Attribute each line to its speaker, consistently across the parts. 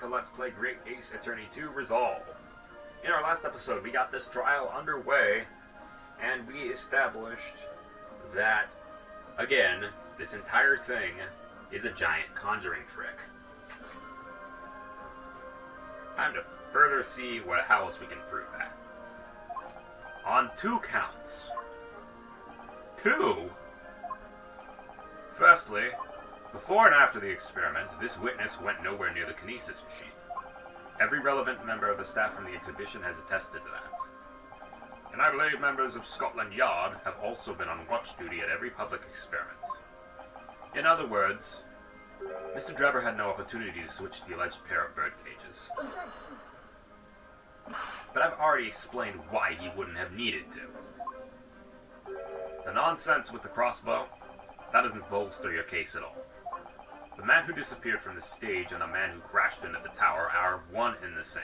Speaker 1: to Let's Play Great Ace Attorney 2 Resolve. In our last episode, we got this trial underway, and we established that, again, this entire thing is a giant conjuring trick. Time to further see how else we can prove that. On 2 counts. 2? Firstly, before and after the experiment, this witness went nowhere near the kinesis machine. Every relevant member of the staff from the exhibition has attested to that. And I believe members of Scotland Yard have also been on watch duty at every public experiment. In other words, Mr. Drebber had no opportunity to switch the alleged pair of bird cages. But I've already explained why he wouldn't have needed to. The nonsense with the crossbow, that doesn't bolster your case at all. The man who disappeared from the stage and the man who crashed into the tower are one and the same.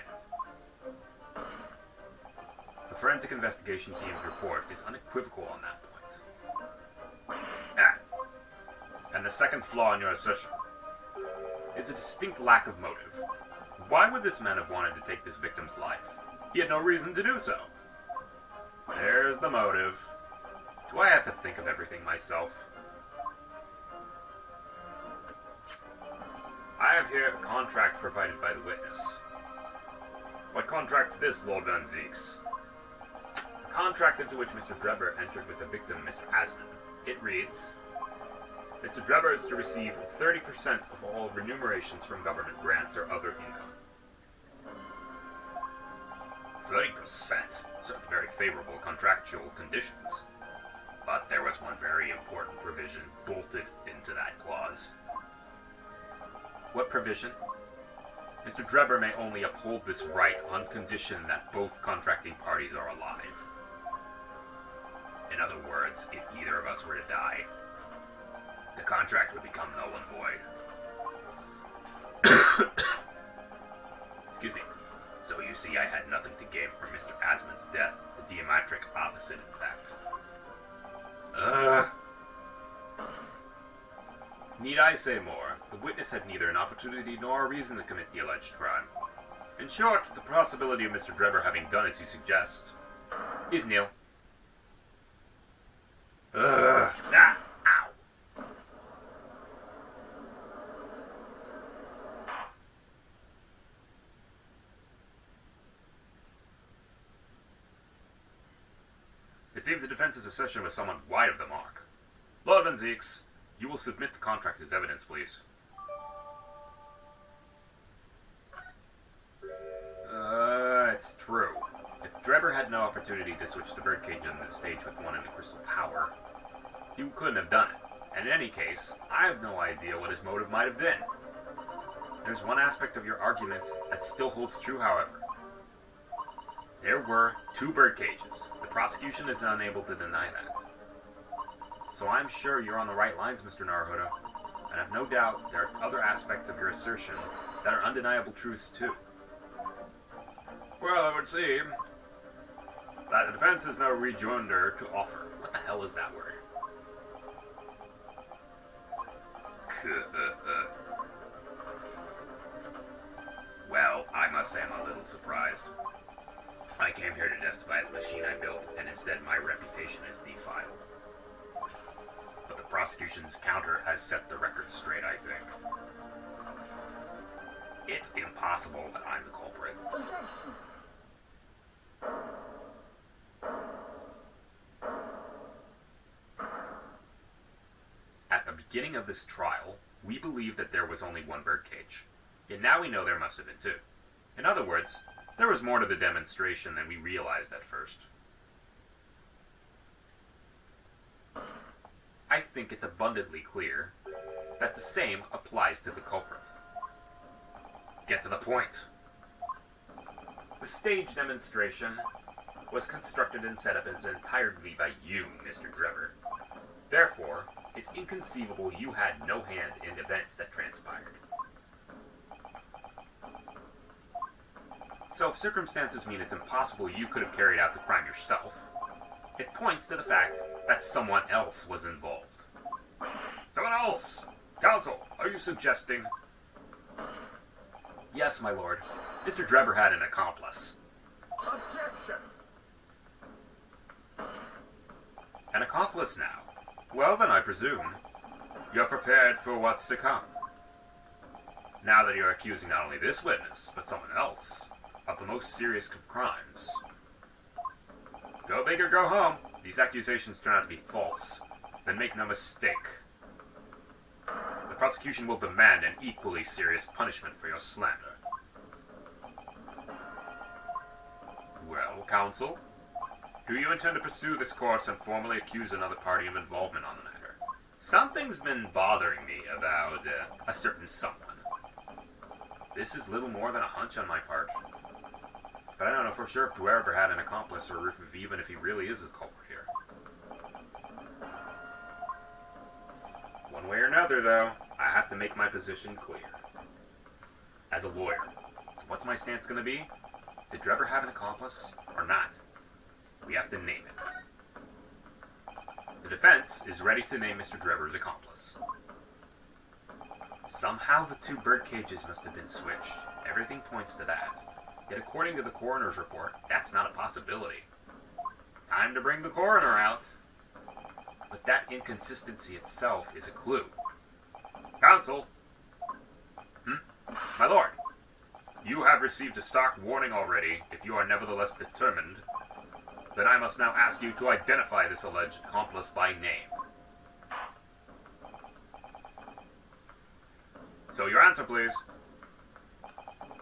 Speaker 1: The forensic investigation team's report is unequivocal on that point. And the second flaw in your assertion is a distinct lack of motive. Why would this man have wanted to take this victim's life? He had no reason to do so. There's the motive. Do I have to think of everything myself? I have here a contract provided by the witness. What contract's this, Lord Van Zeeks? The contract into which Mr. Drebber entered with the victim, Mr. Asman. It reads, Mr. Drebber is to receive 30% of all remunerations from government grants or other income. 30%? Certainly very favorable contractual conditions. But there was one very important provision bolted into that clause. What provision? Mr. Drebber may only uphold this right on condition that both contracting parties are alive. In other words, if either of us were to die, the contract would become null and void. Excuse me. So you see, I had nothing to gain from Mr. Asman's death, the diametric opposite, in fact. Need I say more? The witness had neither an opportunity nor a reason to commit the alleged crime. In short, the possibility of Mr. Drebber having done as you suggest is nil. Ow. It seems the defense's assertion was somewhat wide of the mark. Lord Van Zeeks, you will submit the contract as evidence, please. It's true. If Drebber had no opportunity to switch the birdcage on the stage with one in the Crystal Tower, he couldn't have done it. And in any case, I have no idea what his motive might have been. There's one aspect of your argument that still holds true, however. There were 2 birdcages. The prosecution is unable to deny that. So I'm sure you're on the right lines, Mr. Naruhodo, and I have no doubt there are other aspects of your assertion that are undeniable truths too. Well, it would seem that the defense has no rejoinder to offer. What the hell is that word? Well, I must say I'm a little surprised. I came here to testify the machine I built, and instead my reputation is defiled. But the prosecution's counter has set the record straight, I think. It's impossible that I'm the culprit. At the beginning of this trial, we believed that there was only 1 birdcage. Yet now we know there must have been 2. In other words, there was more to the demonstration than we realized at first. I think it's abundantly clear that the same applies to the culprit. Get to the point. The stage demonstration was constructed and set up entirely by you, Mr. Drebber. Therefore, it's inconceivable you had no hand in events that transpired. So if circumstances mean it's impossible you could have carried out the crime yourself, it points to the fact that someone else was involved. Someone else! Counsel, are you suggesting Yes, my lord. Mr. Drebber had an accomplice.
Speaker 2: Objection!
Speaker 1: An accomplice now? Well then, I presume you're prepared for what's to come. Now that you're accusing not only this witness, but someone else, of the most serious of crimes. Go big or go home. These accusations turn out to be false. Then make no mistake. The prosecution will demand an equally serious punishment for your slander. Well, counsel, do you intend to pursue this course and formally accuse another party of involvement on the matter? Something's been bothering me about a certain someone. This is little more than a hunch on my part. But I don't know for sure if Dweber had an accomplice or if even if he really is the culprit here. One way or another, though, I have to make my position clear. As a lawyer, so what's my stance going to be? Did Drebber have an accomplice or not? We have to name it. The defense is ready to name Mr. Drebber's accomplice. Somehow the two bird cages must have been switched. Everything points to that. Yet according to the coroner's report, that's not a possibility. Time to bring the coroner out. But that inconsistency itself is a clue. Counsel! My lord, you have received a stark warning already. If you are nevertheless determined, then I must now ask you to identify this alleged accomplice by name. So your answer, please.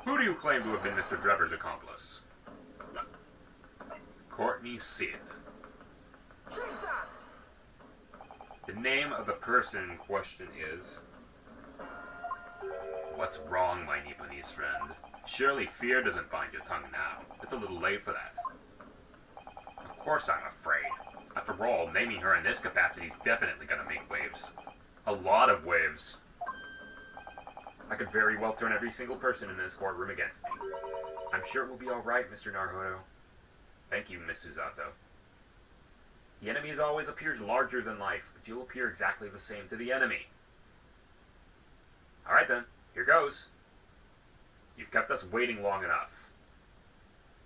Speaker 1: Who do you claim to have been Mr. Drebber's accomplice? Courtney Sithe.
Speaker 2: Take that!
Speaker 1: The name of the person in question is... What's wrong, my Nipponese friend? Surely fear doesn't bind your tongue now. It's a little late for that. Of course I'm afraid. After all, naming her in this capacity is definitely gonna make waves. A lot of waves. I could very well turn every single person in this courtroom against me. I'm sure it will be alright, Mr. Naruto. Thank you, Miss Susato. The enemy always appears larger than life, but you'll appear exactly the same to the enemy. Alright then, here goes. You've kept us waiting long enough.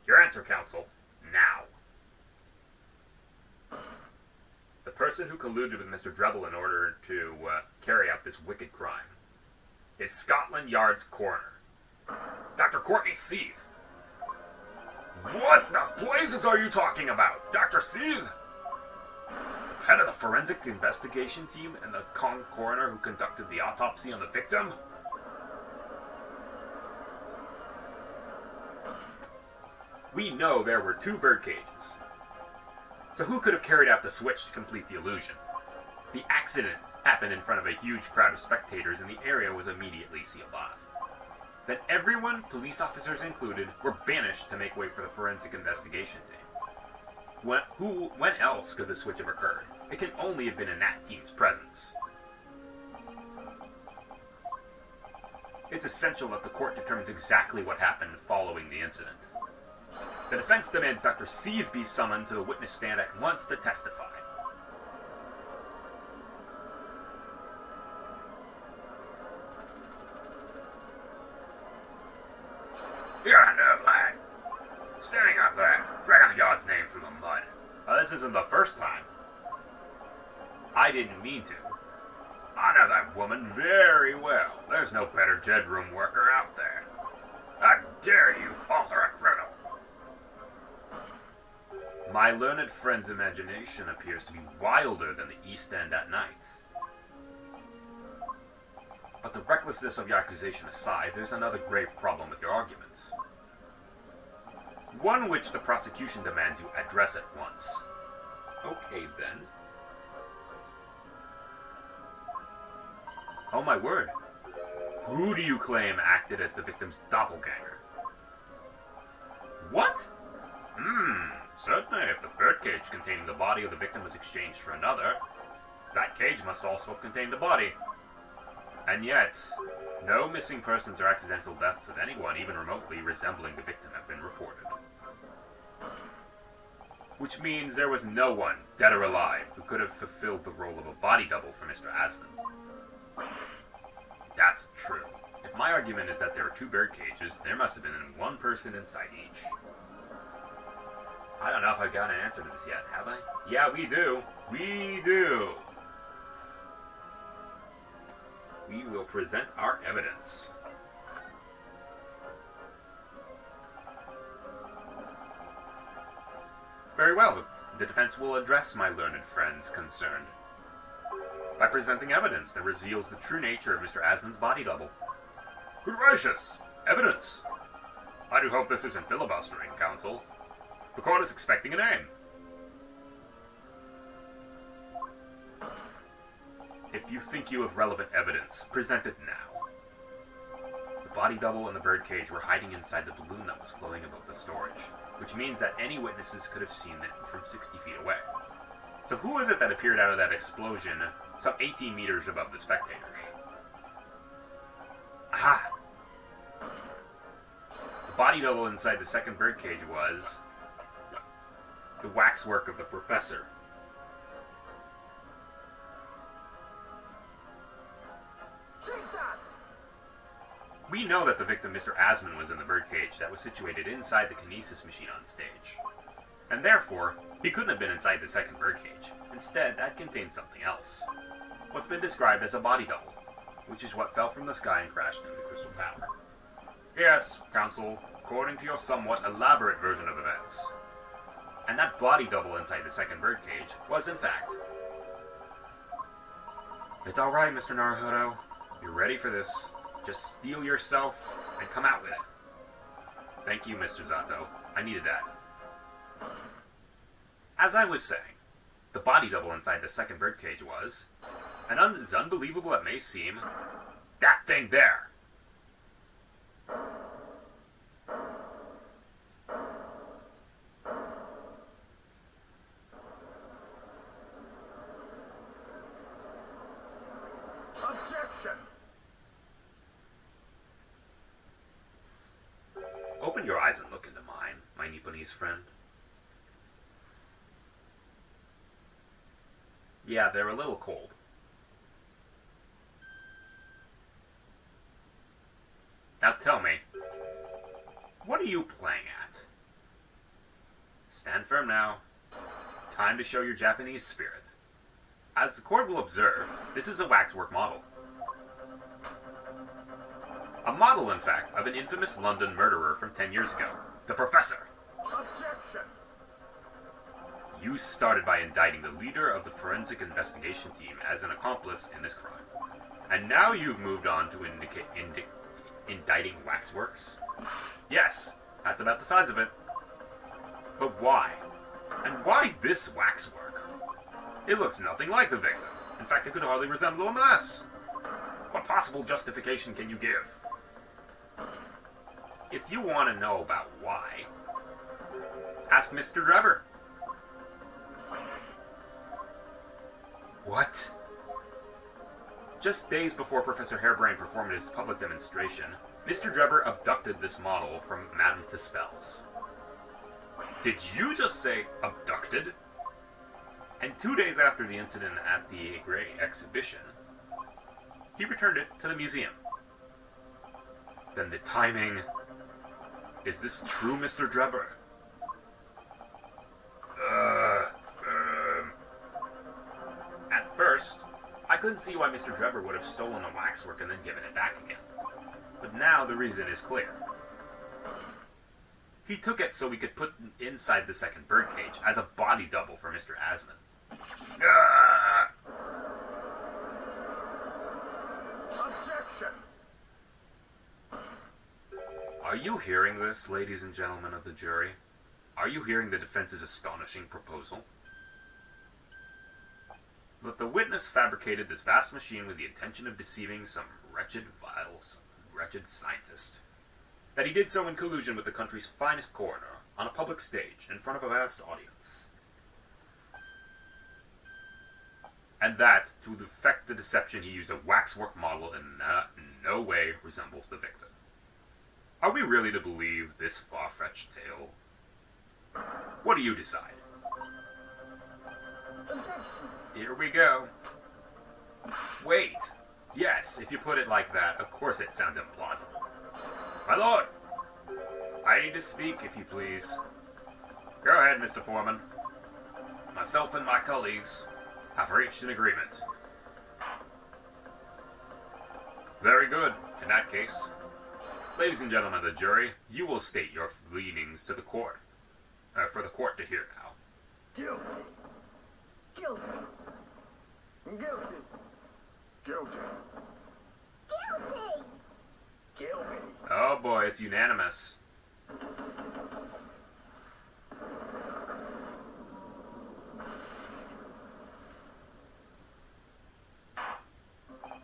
Speaker 1: Your answer, counsel, now. The person who colluded with Mr. Drebber in order to carry out this wicked crime is Scotland Yard's coroner, Dr. Courtney Sithe. What the blazes are you talking about, Dr. Sithe? The head of the forensic investigation team and the coroner who conducted the autopsy on the victim? We know there were two bird cages. So who could have carried out the switch to complete the illusion? The accident happened in front of a huge crowd of spectators and the area was immediately sealed off. Then everyone, police officers included, were banished to make way for the forensic investigation team. When else could the switch have occurred? It can only have been in that team's presence. It's essential that the court determines exactly what happened following the incident. The defense demands Dr. Sithe be summoned to the witness stand at once to testify. You're a nerve lad. Standing up there, dragging the God's name through the mud. This isn't the first time. I didn't mean to. I know that woman very well. There's no better bedroom worker out there. How dare you call her a criminal? My learned friend's imagination appears to be wilder than the East End at night. But the recklessness of your accusation aside, there's another grave problem with your argument. One which the prosecution demands you address at once. Okay, then. Oh my word. Who do you claim acted as the victim's doppelganger? What? Certainly, if the birdcage containing the body of the victim was exchanged for another, that cage must also have contained the body. And yet, no missing persons or accidental deaths of anyone even remotely resembling the victim have been reported. Which means there was no one, dead or alive, who could have fulfilled the role of a body double for Mr. Asman. That's true. If my argument is that there are 2 bird cages, there must have been one person inside each. I don't know if I've got an answer to this yet, have I? Yeah, we do. We do. We will present our evidence. Very well. The defense will address my learned friend's concern by presenting evidence that reveals the true nature of Mr. Asmon's body double. Good gracious! Evidence! I do hope this isn't filibustering, counsel. The court is expecting a name. If you think you have relevant evidence, present it now. The body double and the birdcage were hiding inside the balloon that was floating above the storage, which means that any witnesses could have seen it from 60 feet away. So who is it that appeared out of that explosion some 18 meters above the spectators? Aha! The body double inside the second birdcage was the waxwork of the professor.
Speaker 2: Take that!
Speaker 1: We know that the victim, Mr. Asmon, was in the birdcage that was situated inside the kinesis machine on stage. And therefore, he couldn't have been inside the second birdcage. Instead, that contained something else. What's been described as a body double, which is what fell from the sky and crashed into the Crystal Tower. Yes, counsel, according to your somewhat elaborate version of events. And that body double inside the second birdcage was, in fact... It's alright, Mr. Naruhodo. You're ready for this. Just steel yourself and come out with it. Thank you, Mr. Zato. I needed that. As I was saying, the body double inside the second birdcage was, and as unbelievable it may seem, that thing there.
Speaker 2: Objection!
Speaker 1: Open your eyes and look into mine, my Nipponese friend. Yeah, they're a little cold. Now tell me, what are you playing at? Stand firm now. Time to show your Japanese spirit. As the court will observe, this is a waxwork model. A model, in fact, of an infamous London murderer from 10 years ago, the Professor.
Speaker 2: Objection!
Speaker 1: You started by indicting the leader of the forensic investigation team as an accomplice in this crime. And now you've moved on to indicting waxworks? Yes, that's about the size of it. But why? And why this waxwork? It looks nothing like the victim. In fact, it could hardly resemble a mass. What possible justification can you give? If you want to know about why, ask Mr. Drebber. What? Just days before Professor Harebrain performed his public demonstration, Mr. Drebber abducted this model from Madame Tispel's. Did you just say abducted? And 2 days after the incident at the Grey exhibition, he returned it to the museum. Then the timing... Is this true, Mr. Drebber? At first, I couldn't see why Mr. Drebber would have stolen the waxwork and then given it back again. But now the reason is clear. He took it so we could put it inside the second birdcage as a body double for Mr. Asmon.
Speaker 2: Objection!
Speaker 1: Are you hearing this, ladies and gentlemen of the jury? Are you hearing the defense's astonishing proposal? That the witness fabricated this vast machine with the intention of deceiving some wretched scientist. That he did so in collusion with the country's finest coroner, on a public stage, in front of a vast audience. And that, to effect the deception, he used a waxwork model and in no way resembles the victim. Are we really to believe this far-fetched tale? What do you decide?
Speaker 2: Objection!
Speaker 1: Here we go. Wait. Yes, if you put it like that, of course it sounds implausible. My lord! I need to speak, if you please. Go ahead, Mr. Foreman. Myself and my colleagues have reached an agreement. Very good. In that case, ladies and gentlemen of the jury, you will state your leanings to the court. For the court to hear now.
Speaker 2: Guilty. Guilty. Guilty. Guilty.
Speaker 3: Guilty!
Speaker 2: Guilty.
Speaker 1: Oh boy, it's unanimous.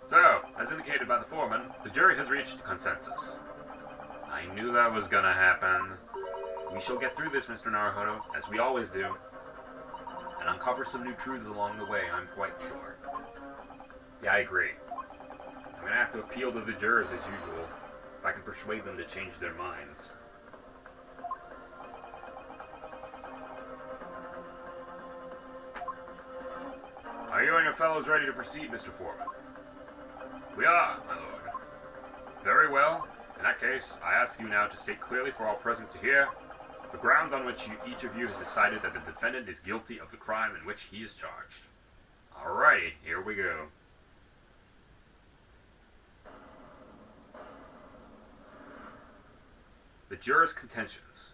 Speaker 1: So, as indicated by the foreman, the jury has reached consensus. I knew that was gonna happen. We shall get through this, Mr. Naruhodo, as we always do, and uncover some new truths along the way, I'm quite sure. Yeah, I agree. I'm gonna have to appeal to the jurors as usual, if I can persuade them to change their minds. Are you and your fellows ready to proceed, Mr. Foreman? We are, my lord. Very well. In that case, I ask you now to state clearly for all present to hear the grounds on which each of you has decided that the defendant is guilty of the crime in which he is charged. Alrighty, here we go. The jurors' contentions.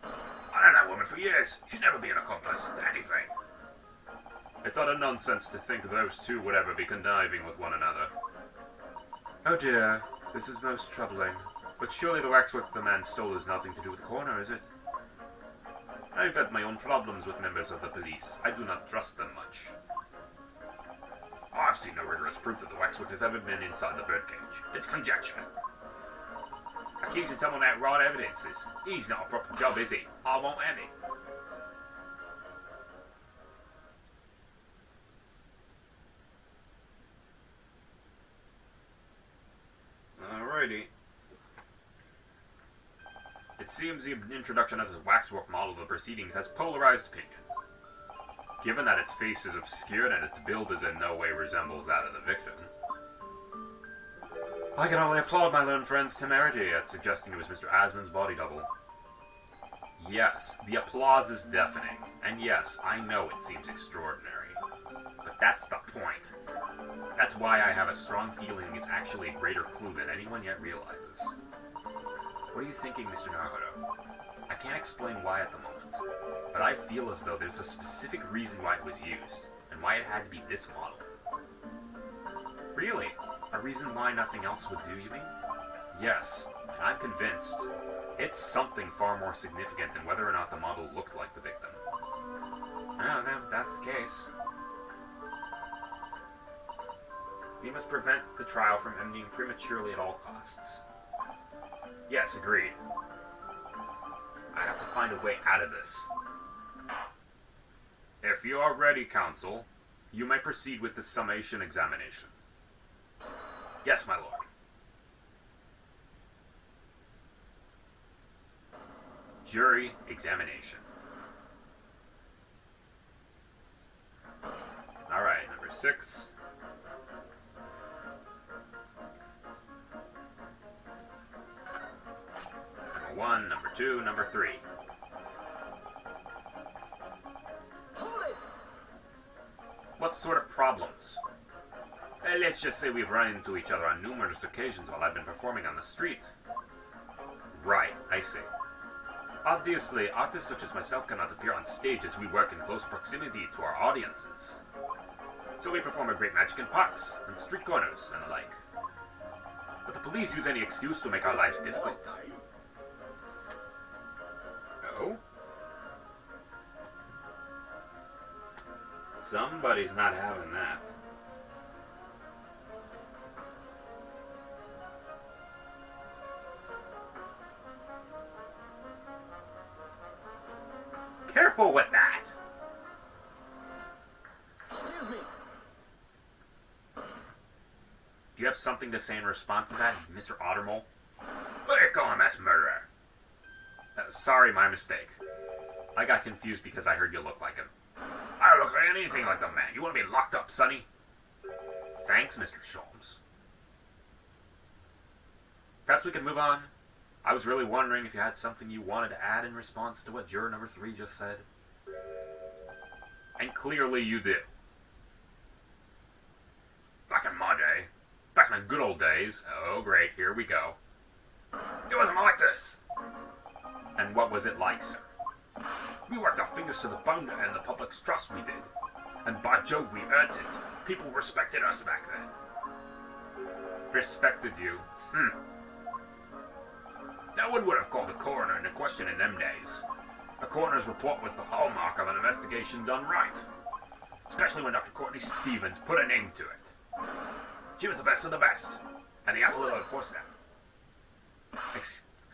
Speaker 1: I known that woman for years. She'd never be an accomplice to anything. It's utter nonsense to think those two would ever be conniving with one another. Oh dear, this is most troubling. But surely the waxwork the man stole has nothing to do with the coroner, is it? I've had my own problems with members of the police. I do not trust them much. I've seen no rigorous proof that the waxwork has ever been inside the birdcage. It's conjecture. Accusing someone without raw evidences. He's not a proper job, is he? I won't have it. Alrighty. It seems the introduction of the waxwork model of the proceedings has polarized opinion. Given that its face is obscured and its build is in no way resembles that of the victim, I can only applaud my learned friend's temerity at suggesting it was Mr. Asmund's body double. Yes, the applause is deafening, and yes, I know it seems extraordinary. But that's the point. That's why I have a strong feeling it's actually a greater clue than anyone yet realizes. What are you thinking, Mr. Naruhodo? I can't explain why at the moment, but I feel as though there's a specific reason why it was used, and why it had to be this model. Really? A reason why nothing else would do, you mean? Yes, and I'm convinced. It's something far more significant than whether or not the model looked like the victim. Oh, no, that's the case. We must prevent the trial from ending prematurely at all costs. Yes, agreed. I have to find a way out of this. If you are ready, counsel, you may proceed with the summation examination. Yes, my lord. Jury examination. Alright, number 6. Number 1, number 2, number 3.
Speaker 2: Hold it!
Speaker 1: What sort of problems? Let's just say we've run into each other on numerous occasions while I've been performing on the street. Right, I see. Obviously, artists such as myself cannot appear on stage as we work in close proximity to our audiences. So we perform a great magic in parks, and street corners, and the like. But the police use any excuse to make our lives difficult. Oh? Somebody's not having that. Careful with that!
Speaker 2: Excuse me.
Speaker 1: Do you have something to say in response to that, Mr. Ottermole? What are you calling that murderer? Sorry, my mistake. I got confused because I heard you look like him. I don't look like anything like the man. You want to be locked up, Sonny? Thanks, Mr. Sholmes. Perhaps we can move on. I was really wondering if you had something you wanted to add in response to what juror number 3 just said. And clearly you do. Back in my day, back in the good old days, oh great, here we go. It wasn't like this. And what was it like, sir? We worked our fingers to the bone to earn the public's trust, we did. And by Jove, we earned it. People respected us back then. Respected you? No one would have called a coroner into question in them days. A coroner's report was the hallmark of an investigation done right. Especially when Dr. Courtney Stevens put a name to it. She was the best of the best. And the apple of enforced that.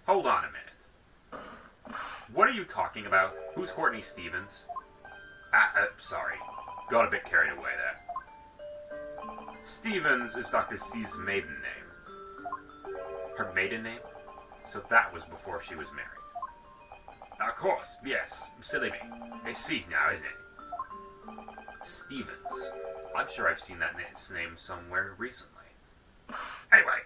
Speaker 1: Hold on a minute. What are you talking about? Who's Courtney Stevens? Sorry. Got a bit carried away there. Stevens is Dr. C's maiden name. Her maiden name? So that was before she was married. Of course, yes. Silly me. It's C's now, isn't it? Stevens. I'm sure I've seen that name somewhere recently. Anyway,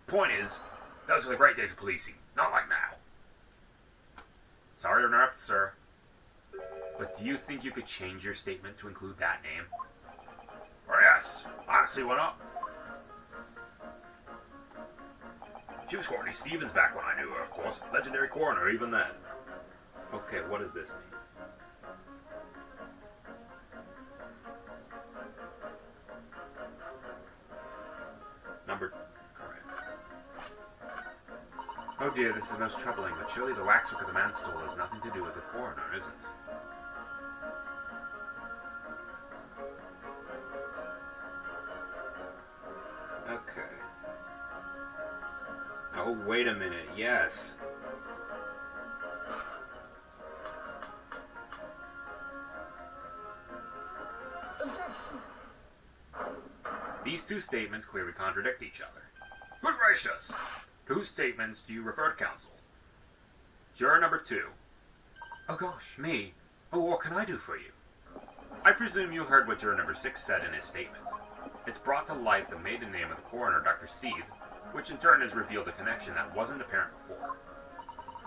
Speaker 1: point is, those were the great days of policing. Not like now. Sorry to interrupt, sir. But do you think you could change your statement to include that name? Oh yes. Honestly, why not? She was Courtney Stevens back when I knew her, of course. Legendary coroner, even then. Okay, what does this mean? Oh dear, this is most troubling, but surely the waxwork of the man stole has nothing to do with the coroner, isn't it? Okay. Oh, wait a minute, yes.
Speaker 2: Objection.
Speaker 1: These two statements clearly contradict each other. Good gracious! To whose statements do you refer to, counsel? Juror number 2. Oh gosh, me? Oh, what can I do for you? I presume you heard what juror number 6 said in his statement. It's brought to light the maiden name of the coroner, Dr. Sithe, which in turn has revealed a connection that wasn't apparent before.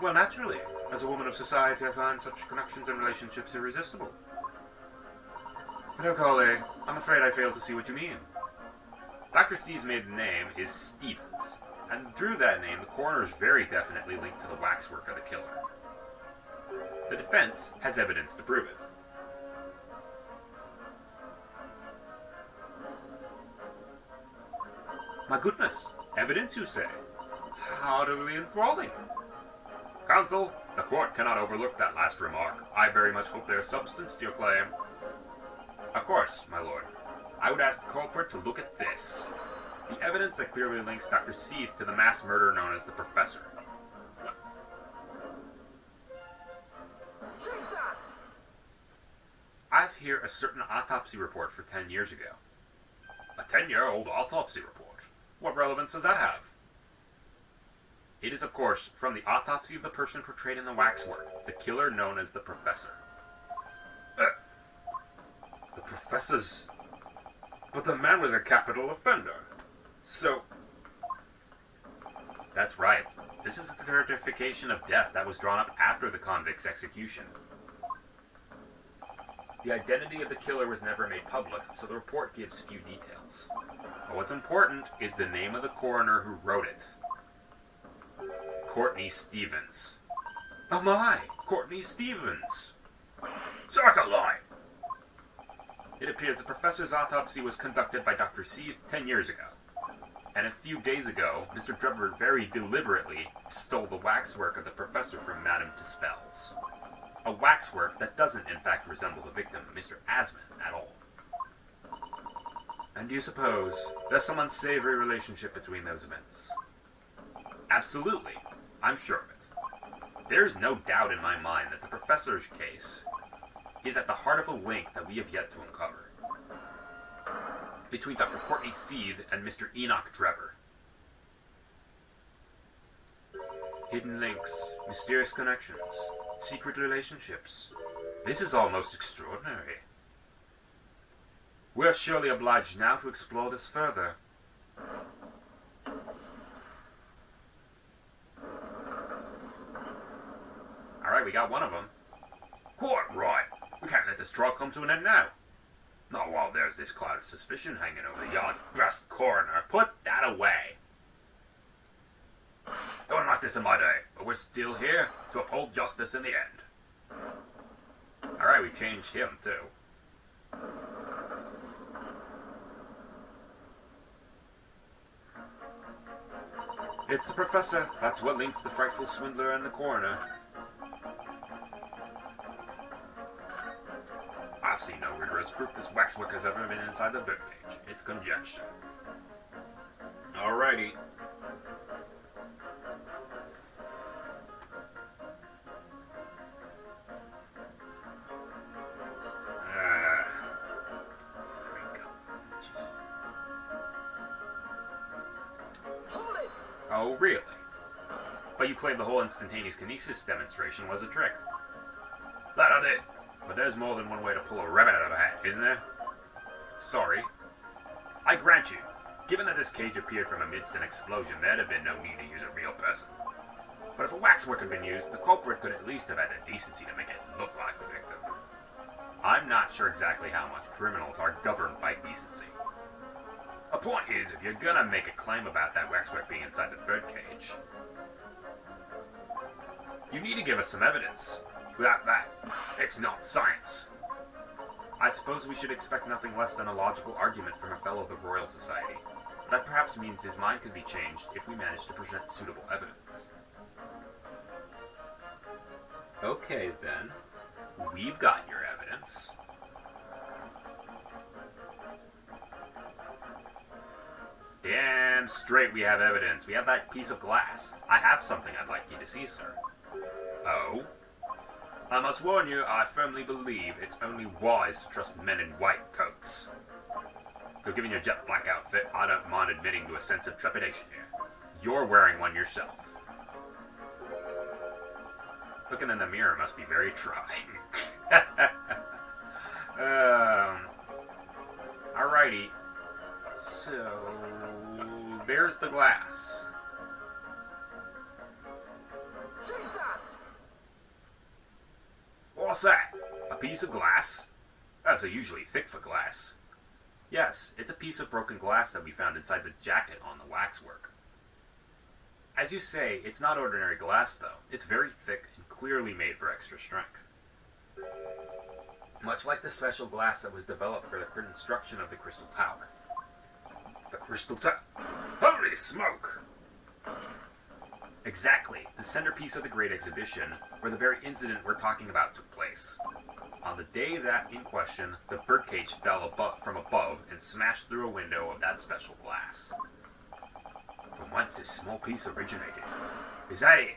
Speaker 1: Well, naturally, as a woman of society, I find such connections and relationships irresistible. But oh golly, I'm afraid I fail to see what you mean. Dr. C's maiden name is Stevens, and through that name, the coroner is very definitely linked to the waxwork of the killer. The defense has evidence to prove it. My goodness, evidence, you say? How utterly enthralling. Counsel, the court cannot overlook that last remark. I very much hope there is substance to your claim. Of course, my lord. I would ask the culprit to look at this. The evidence that clearly links Dr. Sithe to the mass murder known as the Professor.
Speaker 2: Take that!
Speaker 1: I've here a certain autopsy report for 10 years ago. A 10-year-old autopsy report? What relevance does that have? It is, of course, from the autopsy of the person portrayed in the waxwork, the killer known as the Professor. The Professor's... But the man was a capital offender. So... That's right. This is the certification of death that was drawn up after the convict's execution. The identity of the killer was never made public, so the report gives few details. But what's important is the name of the coroner who wrote it. Courtney Stevens. Oh my! Courtney Stevens! So I can lie! It appears the professor's autopsy was conducted by Dr. Sithe 10 years ago. And a few days ago, Mr. Drebber very deliberately stole the waxwork of the professor from Madame Dispel's. A waxwork that doesn't in fact resemble the victim, Mr. Asman, at all. And do you suppose there's some unsavory relationship between those events? Absolutely. I'm sure of it. There is no doubt in my mind that the professor's case is at the heart of a link that we have yet to uncover. Between Dr. Courtney Sithe and Mr. Enoch Drebber. Hidden links, mysterious connections, secret relationships. This is all most extraordinary. We are surely obliged now to explore this further. we got one of them.
Speaker 3: Quite right.
Speaker 1: We can't let this trial come to an end now.
Speaker 3: Not while there's this cloud of suspicion hanging over the yard's best coroner.
Speaker 1: Put that away.
Speaker 3: It wasn't like this in my day, but we're still here to uphold justice in the end.
Speaker 1: Alright, we changed him, too. It's the professor. That's what links the frightful swindler and the coroner.
Speaker 3: I've seen no rigorous proof this waxwork has ever been inside the birdcage. It's conjecture.
Speaker 1: Alrighty.
Speaker 3: There we go. Jeez.
Speaker 2: Hold it!
Speaker 1: Oh, really? But you claim the whole instantaneous kinesis demonstration was a trick.
Speaker 3: That I did.
Speaker 1: But there's more than one way to pull a rabbit out of a hat, isn't there? Sorry. I grant you, given that this cage appeared from amidst an explosion, there'd have been no need to use a real person. But if a waxwork had been used, the culprit could at least have had the decency to make it look like the victim. I'm not sure exactly how much criminals are governed by decency. A point is, if you're gonna make a claim about that waxwork being inside the birdcage, you need to give us some evidence. Without that, it's not science. I suppose we should expect nothing less than a logical argument from a fellow of the Royal Society. That perhaps means his mind could be changed if we manage to present suitable evidence. Okay, then. We've got your evidence. Damn straight we have evidence. We have that piece of glass. I have something I'd like you to see, sir. Oh? I must warn you, I firmly believe it's only wise to trust men in white coats. So given your jet black outfit, I don't mind admitting to a sense of trepidation here. You're wearing one yourself. Looking in the mirror must be very trying. Alrighty. So, there's the glass.
Speaker 2: Take that!
Speaker 1: What's that? A piece of glass? Those are usually thick for glass. Yes, it's a piece of broken glass that we found inside the jacket on the waxwork. As you say, it's not ordinary glass, though. It's very thick and clearly made for extra strength. Much like the special glass that was developed for the construction of the Crystal Tower.
Speaker 3: The Crystal Tower. Holy smoke!
Speaker 1: Exactly, the centerpiece of the Great Exhibition, where the very incident we're talking about took place. On the day that in question, the birdcage fell from above and smashed through a window of that special glass.
Speaker 3: From whence this small piece originated.
Speaker 1: Is that it?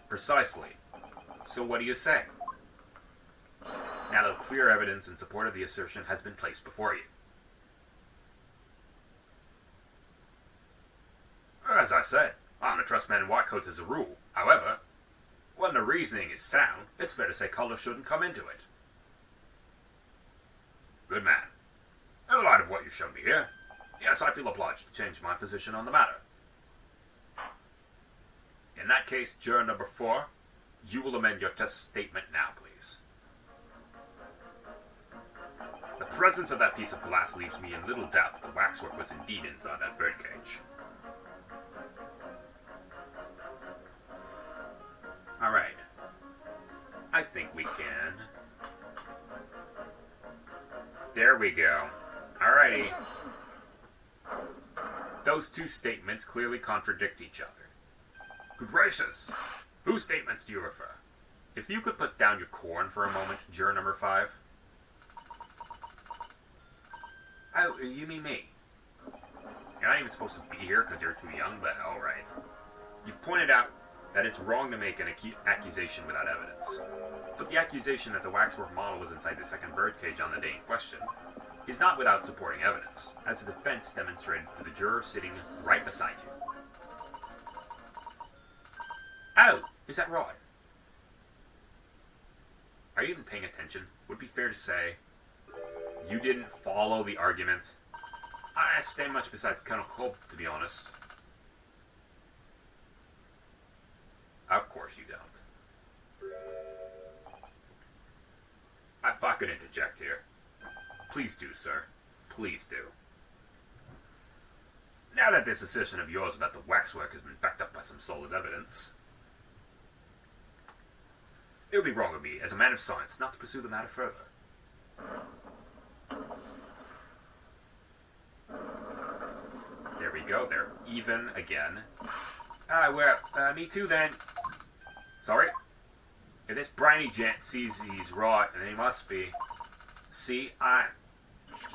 Speaker 1: Precisely. So what do you say? Now that clear evidence in support of the assertion has been placed before you.
Speaker 3: As I said, I don't trust men in white coats as a rule. However, when the reasoning is sound, it's fair to say colour shouldn't come into it. Good man. In the light of what you showed me here, yes, I feel obliged to change my position on the matter. In that case, juror number 4, you will amend your test statement now, please. The presence of that piece of glass leaves me in little doubt that the waxwork was indeed inside that birdcage.
Speaker 1: Alright. I think we can. There we go. Alrighty. Those two statements clearly contradict each other.
Speaker 3: Good gracious! Whose statements do you refer?
Speaker 1: If you could put down your corn for a moment, juror number 5. Oh, you mean me? You're not even supposed to be here because you're too young, but alright. You've pointed out that it's wrong to make an accusation without evidence. But the accusation that the waxwork model was inside the second birdcage on the day in question is not without supporting evidence, as the defense demonstrated to the juror sitting right beside you. Oh, is that right? Are you even paying attention? Would it be fair to say you didn't follow the argument? I don't understand much besides Colonel Culp, to be honest. Of course you don't.
Speaker 3: if I could interject here. Please do, sir. Please do. Now that this assertion of yours about the waxwork has been backed up by some solid evidence, it would be wrong of me, as a man of science, not to pursue the matter further. There we go, they're even again. Me too then. Sorry? If this briny gent sees he's right, then he must be. See, I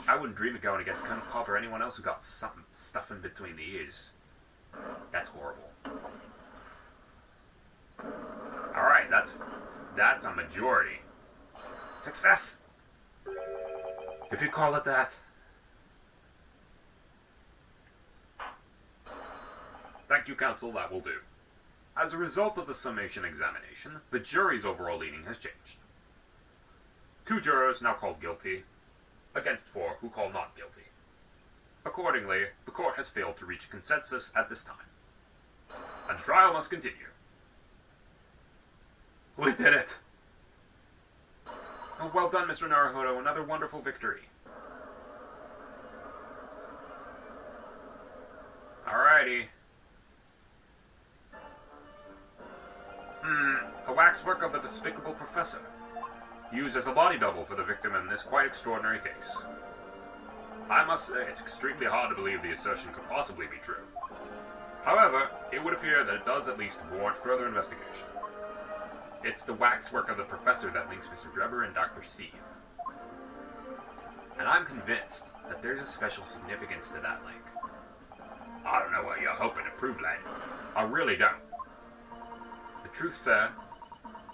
Speaker 3: wouldn't dream of going against Colonel Cobb or anyone else who got something stuff in between the ears. That's horrible. Alright, that's a majority. Success! If you call it that. Thank you, counsel, that will do. As a result of the summation examination, the jury's overall leaning has changed. 2 jurors now called guilty, against 4 who call not guilty. Accordingly, the court has failed to reach consensus at this time. And the trial must continue. We did it! Oh, well done, Mr. Naruhodo. Another wonderful victory. Alrighty. A waxwork of the despicable professor, used as a body double for the victim in this quite extraordinary case. I must say, it's extremely hard to believe the assertion could possibly be true. However, it would appear that it does at least warrant further investigation. It's the waxwork of the professor that links Mr. Drebber and Dr. Sithe. And I'm convinced that there's a special significance to that link. I don't know what you're hoping to prove, lad. I really don't. The truth, sir,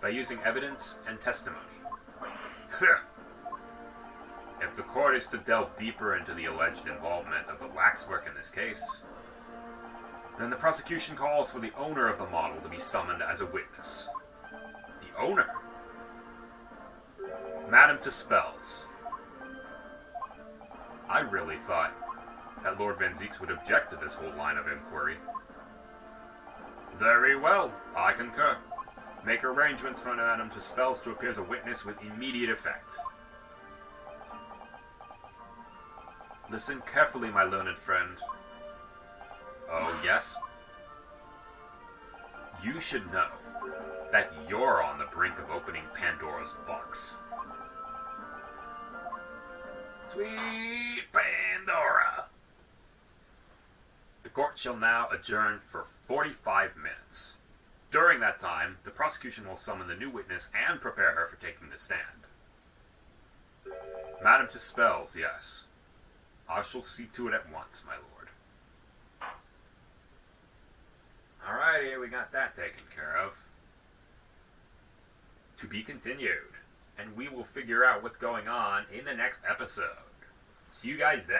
Speaker 3: by using evidence and testimony. If the court is to delve deeper into the alleged involvement of the waxwork in this case, then the prosecution calls for the owner of the model to be summoned as a witness. The owner? Madame Tuspels. I really thought that Lord Van Zieks would object to this whole line of inquiry. Very well, I concur. Make arrangements for Madame Tuspels to appear as a witness with immediate effect. Listen carefully, my learned friend. Oh, yes? You should know that you're on the brink of opening Pandora's box. Sweet Pandora! The court shall now adjourn for 45 minutes. During that time, the prosecution will summon the new witness and prepare her for taking the stand. Madame Tuspels, yes. I shall see to it at once, my lord. Alrighty, we got that taken care of. To be continued, and we will figure out what's going on in the next episode. See you guys then.